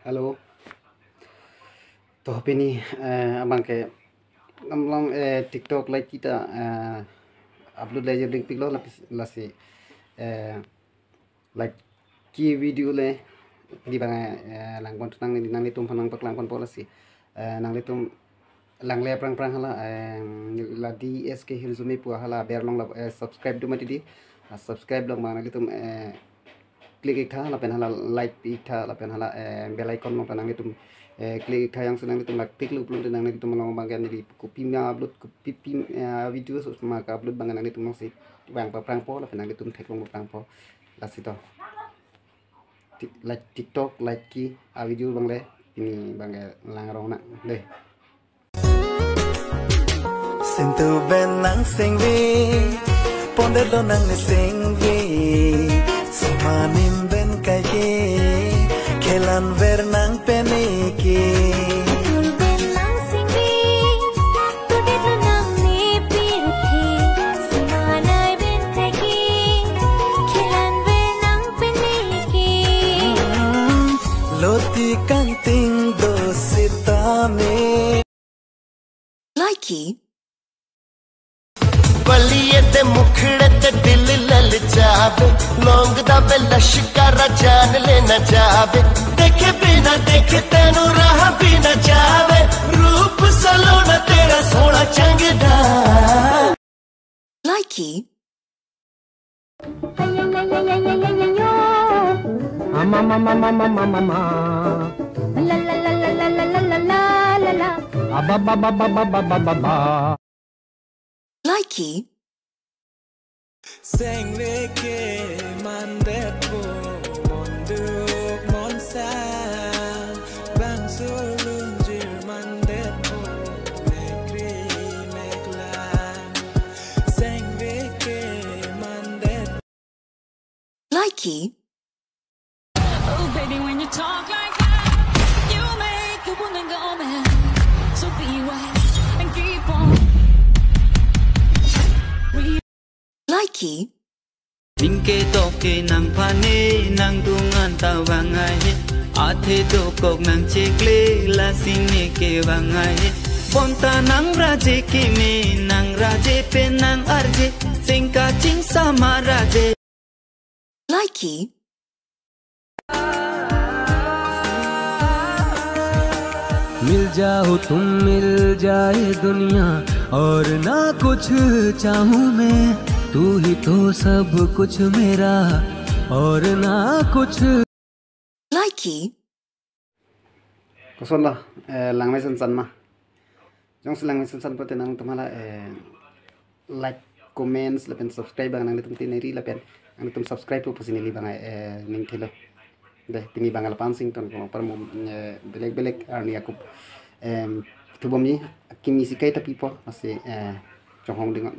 Halo, toh ini abang ke ngamlang TikTok like kita upload lagi link piklo lapis lasi like ki video le di bang langkon nang ni tum panang pak langkon pola si nang ni tum lang le prang prang hala la di SK Hilzumi pu hala ber long la subscribe du mati di subscribe long mang ni tum klik ikha la pen hala like ikha la pen hala bell icon mo panang ni tum klik ikha yang senang ni tum lak tik lu plun nang ni tum long bang ni kopi ma upload kopi video so ma ka upload bang nang ni tum si bang pa prang po la pen nang ni tum thek long prang po la si to like TikTok like ki video bang le ini bang lang rong nak deh Sintu benang singwi pondelo nang singwi samanim ben kaye kelan vernang peniki loti kanting dositame Likey बलिए ते मुखड़े ते दिल लल जावे लौंग दा वे लश्कारा जान लेना जावे देखे बिना देखे तेनू राह भी न जावे रूप सलोना तेरा सोना चंगदा Likey Mama la la la la la la la la la la ba ba ba ba ba ba ba ba Likey Sengveke mandepo monduk monsa bangsulunjir mandepo mekri meklan Sengveke mandepo Likey Oh baby, when you talk like that, you make a woman go mad. So be wise and keep on. Likey Binke toke nang pane nang dungan tawangai athe dokok nang chekle la sine ke wangai bonta nang raje ki me nang raje pe nang arje singka ching sama raje Likey मिल जाओ तुम मिल जाए दुनिया और ना कुछ चाहूं मैं तू ही तो सब कुछ मेरा और ना कुछ Likey kosong lah lang mai san san ma jong selang mai san san pote nang tumala like comments lapen subscribe bang nang tum tineri lapen nang tum subscribe pu pasini li bang ning thilo deh tini bang al pansing ton ko par mom belek belek arni akub tu bomni kimi sikai tapi po masih chong hong dengan